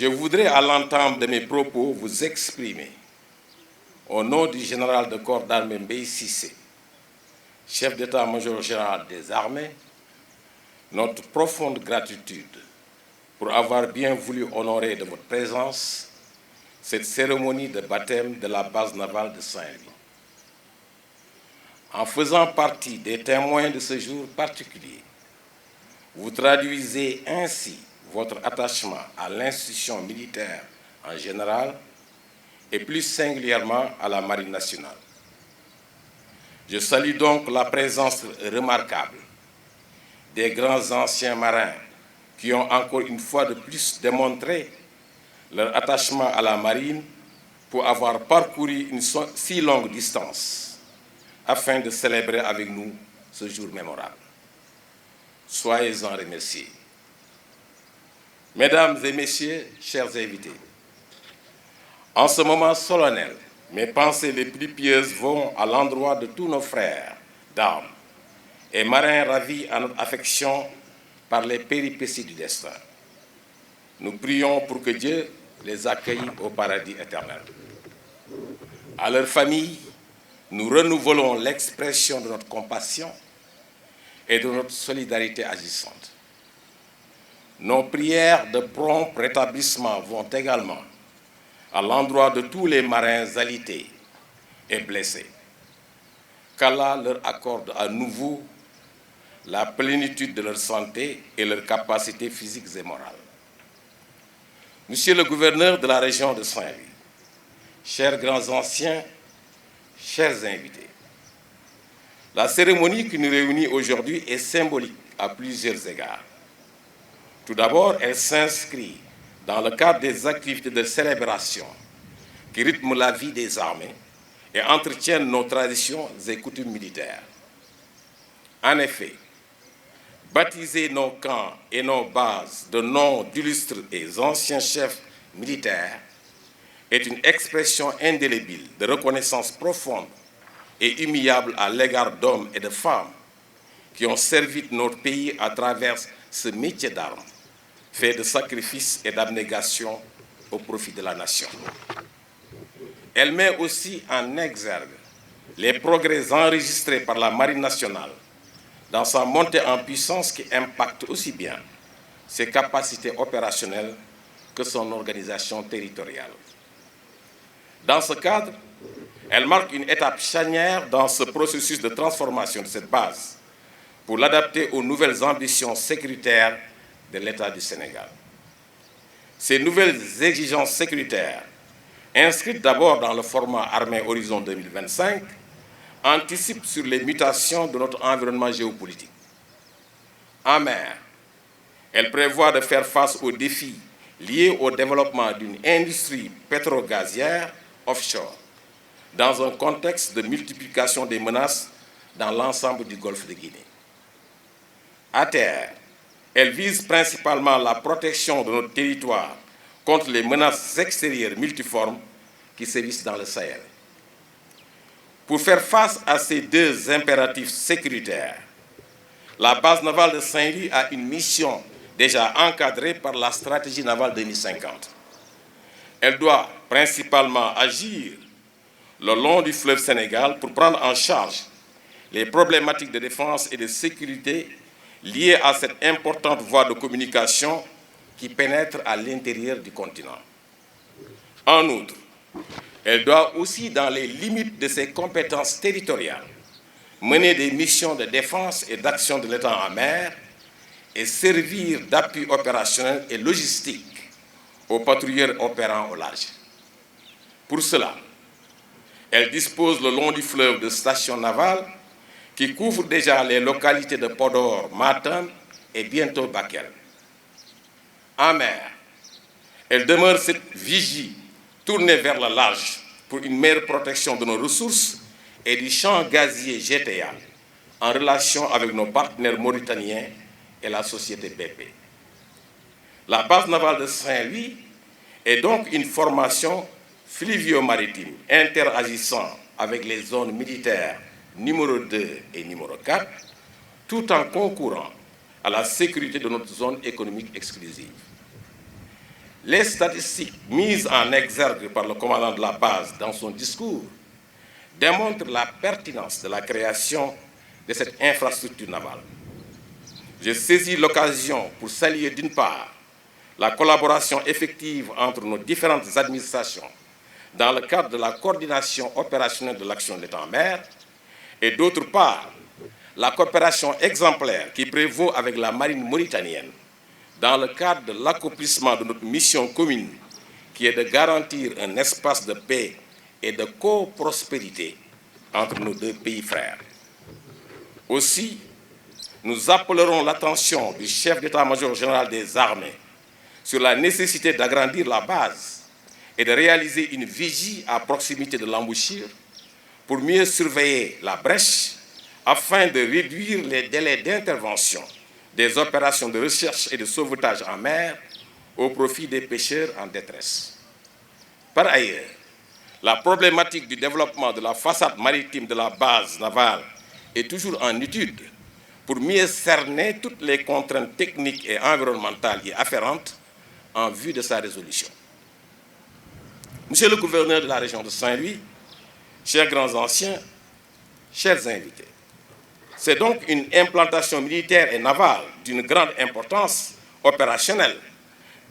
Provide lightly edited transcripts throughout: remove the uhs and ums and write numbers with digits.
Je voudrais, à l'entame de mes propos, vous exprimer, au nom du général de corps d'armée Mbaye Cissé, chef d'état-major général des armées, notre profonde gratitude pour avoir bien voulu honorer de votre présence cette cérémonie de baptême de la base navale de Saint-Louis. En faisant partie des témoins de ce jour particulier, vous traduisez ainsi votre attachement à l'institution militaire en général et plus singulièrement à la Marine nationale. Je salue donc la présence remarquable des grands anciens marins qui ont encore une fois de plus démontré leur attachement à la marine pour avoir parcouru une si longue distance afin de célébrer avec nous ce jour mémorable. Soyez-en remerciés. Mesdames et messieurs, chers invités, en ce moment solennel, mes pensées les plus pieuses vont à l'endroit de tous nos frères d'armes et marins ravis à notre affection par les péripéties du destin. Nous prions pour que Dieu les accueille au paradis éternel. À leurs familles, nous renouvelons l'expression de notre compassion et de notre solidarité agissante. Nos prières de prompt rétablissement vont également à l'endroit de tous les marins alités et blessés. Qu'Allah leur accorde à nouveau la plénitude de leur santé et leurs capacités physiques et morales. Monsieur le gouverneur de la région de Saint-Louis, chers grands anciens, chers invités, la cérémonie qui nous réunit aujourd'hui est symbolique à plusieurs égards. Tout d'abord, elle s'inscrit dans le cadre des activités de célébration qui rythment la vie des armées et entretiennent nos traditions et coutumes militaires. En effet, baptiser nos camps et nos bases de noms d'illustres et anciens chefs militaires est une expression indélébile de reconnaissance profonde et humiliable à l'égard d'hommes et de femmes qui ont servi notre pays à travers ce métier d'armes, fait de sacrifices et d'abnégation au profit de la nation. Elle met aussi en exergue les progrès enregistrés par la Marine nationale dans sa montée en puissance qui impacte aussi bien ses capacités opérationnelles que son organisation territoriale. Dans ce cadre, elle marque une étape charnière dans ce processus de transformation de cette base pour l'adapter aux nouvelles ambitions sécuritaires de l'État du Sénégal. Ces nouvelles exigences sécuritaires, inscrites d'abord dans le format Armée Horizon 2025, anticipent sur les mutations de notre environnement géopolitique. En mer, elle prévoit de faire face aux défis liés au développement d'une industrie pétro-gazière offshore, dans un contexte de multiplication des menaces dans l'ensemble du golfe de Guinée. À terre, elle vise principalement la protection de notre territoire contre les menaces extérieures multiformes qui sévissent dans le Sahel. Pour faire face à ces deux impératifs sécuritaires, la base navale de Saint-Louis a une mission déjà encadrée par la stratégie navale 2050. Elle doit principalement agir le long du fleuve Sénégal pour prendre en charge les problématiques de défense et de sécurité liées à cette importante voie de communication qui pénètre à l'intérieur du continent. En outre, elle doit aussi, dans les limites de ses compétences territoriales, mener des missions de défense et d'action de l'État en mer et servir d'appui opérationnel et logistique aux patrouilleurs opérant au large. Pour cela, elle dispose le long du fleuve de stations navales qui couvrent déjà les localités de Podor, Matam et bientôt Bakel. En mer, elle demeure cette vigie tournée vers le large pour une meilleure protection de nos ressources et du champ gazier GTA en relation avec nos partenaires mauritaniens et la société BP. La base navale de Saint-Louis est donc une formation fluvio-maritime interagissant avec les zones militaires numéro 2 et numéro 4, tout en concourant à la sécurité de notre zone économique exclusive. Les statistiques mises en exergue par le commandant de la base dans son discours démontrent la pertinence de la création de cette infrastructure navale. Je saisis l'occasion pour saluer d'une part la collaboration effective entre nos différentes administrations dans le cadre de la coordination opérationnelle de l'action de l'État en mer et d'autre part la coopération exemplaire qui prévaut avec la marine mauritanienne dans le cadre de l'accomplissement de notre mission commune qui est de garantir un espace de paix et de coprospérité entre nos deux pays frères. Aussi, nous appellerons l'attention du chef d'état-major général des armées sur la nécessité d'agrandir la base et de réaliser une vigie à proximité de l'embouchure pour mieux surveiller la brèche afin de réduire les délais d'intervention des opérations de recherche et de sauvetage en mer au profit des pêcheurs en détresse. Par ailleurs, la problématique du développement de la façade maritime de la base navale est toujours en étude pour mieux cerner toutes les contraintes techniques et environnementales y afférentes en vue de sa résolution. Monsieur le gouverneur de la région de Saint-Louis, chers grands anciens, chers invités, c'est donc une implantation militaire et navale d'une grande importance opérationnelle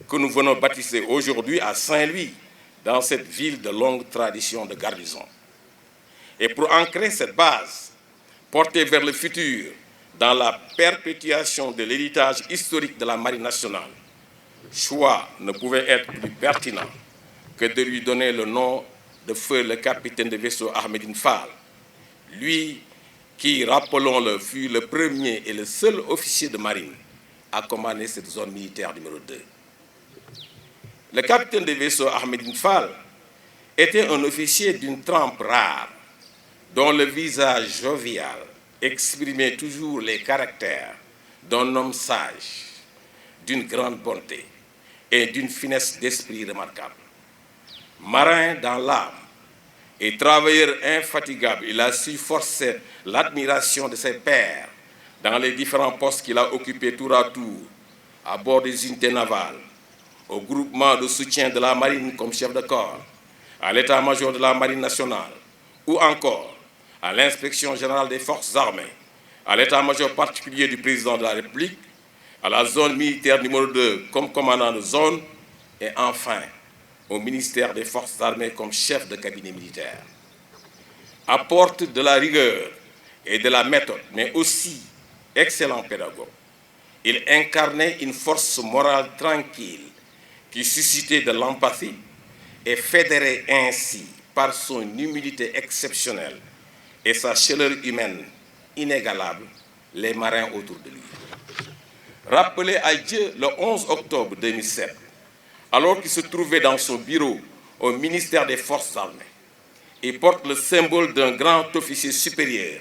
que nous venons baptiser aujourd'hui à Saint-Louis, dans cette ville de longue tradition de garnison. Et pour ancrer cette base, portée vers le futur, dans la perpétuation de l'héritage historique de la Marine nationale, choix ne pouvait être plus pertinent que de lui donner le nom de feu le capitaine de vaisseau Ahmedine Fall, lui qui, rappelons-le, fut le premier et le seul officier de marine à commander cette zone militaire numéro 2. Le capitaine de vaisseau Ahmedine Fall était un officier d'une trempe rare, dont le visage jovial exprimait toujours les caractères d'un homme sage, d'une grande bonté et d'une finesse d'esprit remarquable. Marin dans l'âme et travailleur infatigable, il a su forcer l'admiration de ses pairs dans les différents postes qu'il a occupés tour à tour, à bord des unités navales, au groupement de soutien de la marine comme chef de corps, à l'état-major de la marine nationale, ou encore à l'inspection générale des forces armées, à l'état-major particulier du président de la République, à la zone militaire numéro 2 comme commandant de zone, et enfin au ministère des Forces armées comme chef de cabinet militaire. Apporte de la rigueur et de la méthode, mais aussi excellent pédagogue. Il incarnait une force morale tranquille qui suscitait de l'empathie et fédérait ainsi, par son humilité exceptionnelle et sa chaleur humaine inégalable, les marins autour de lui. Rappelé à Dieu le 11 octobre 2007, alors qu'il se trouvait dans son bureau au ministère des Forces armées, il porte le symbole d'un grand officier supérieur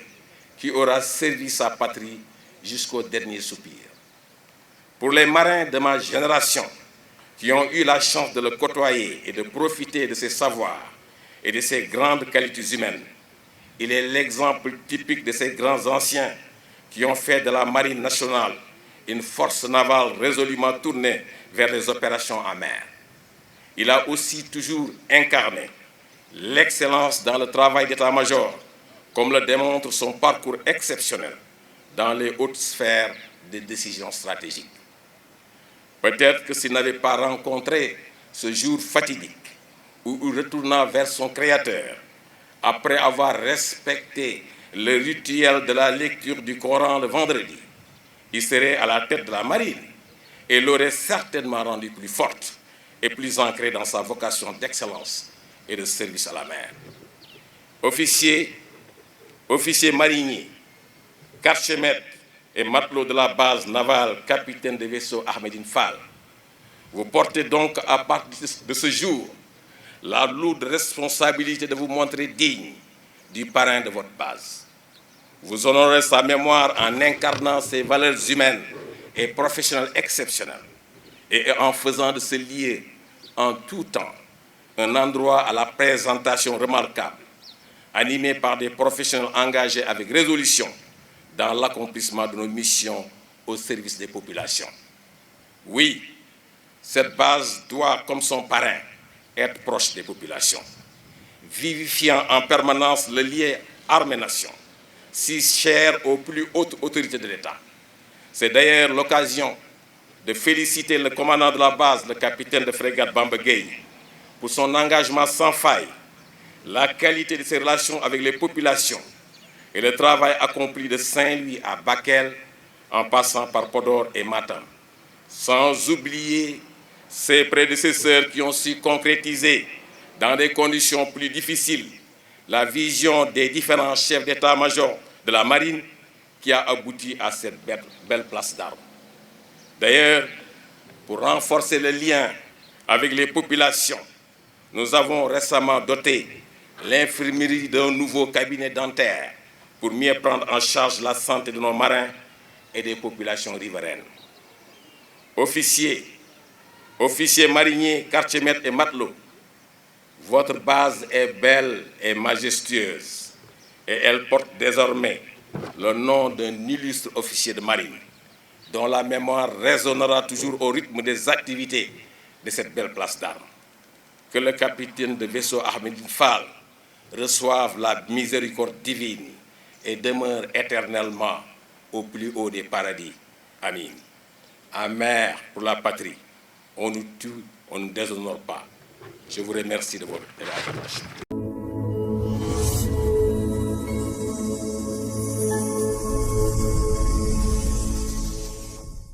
qui aura servi sa patrie jusqu'au dernier soupir. Pour les marins de ma génération qui ont eu la chance de le côtoyer et de profiter de ses savoirs et de ses grandes qualités humaines, il est l'exemple typique de ces grands anciens qui ont fait de la marine nationale une force navale résolument tournée vers les opérations en mer. Il a aussi toujours incarné l'excellence dans le travail d'état-major, comme le démontre son parcours exceptionnel dans les hautes sphères des décisions stratégiques. Peut-être que s'il n'avait pas rencontré ce jour fatidique où il retourna vers son Créateur, après avoir respecté le rituel de la lecture du Coran le vendredi, il serait à la tête de la marine et l'aurait certainement rendue plus forte et plus ancrée dans sa vocation d'excellence et de service à la mer. Officier marinier, archimètre et matelot de la base navale, capitaine de vaisseau Ahmedine Fall, vous portez donc à partir de ce jour la lourde responsabilité de vous montrer digne du parrain de votre base. Vous honorez sa mémoire en incarnant ses valeurs humaines et professionnelles exceptionnelles et en faisant de ce lieu en tout temps un endroit à la présentation remarquable, animé par des professionnels engagés avec résolution dans l'accomplissement de nos missions au service des populations. Oui, Cette base doit, comme son parrain, être proche des populations, vivifiant en permanence le lien armée-nation, si cher aux plus hautes autorités de l'État. C'est d'ailleurs l'occasion de féliciter le commandant de la base, le capitaine de frégate Bamba Gueye, pour son engagement sans faille, la qualité de ses relations avec les populations et le travail accompli de Saint-Louis à Bakel en passant par Podor et Matam. Sans oublier ses prédécesseurs qui ont su concrétiser dans des conditions plus difficiles la vision des différents chefs d'état-major de la marine qui a abouti à cette belle place d'armes. D'ailleurs, pour renforcer le lien avec les populations, nous avons récemment doté l'infirmerie d'un nouveau cabinet dentaire pour mieux prendre en charge la santé de nos marins et des populations riveraines. Officiers, mariniers, quartier-maîtres et matelots, votre base est belle et majestueuse et elle porte désormais le nom d'un illustre officier de marine dont la mémoire résonnera toujours au rythme des activités de cette belle place d'armes. Que le capitaine de vaisseau Ahmedine Fall reçoive la miséricorde divine et demeure éternellement au plus haut des paradis. Amin. Amer pour la patrie, on nous tue, on ne déshonore pas. Je vous remercie de votre attention.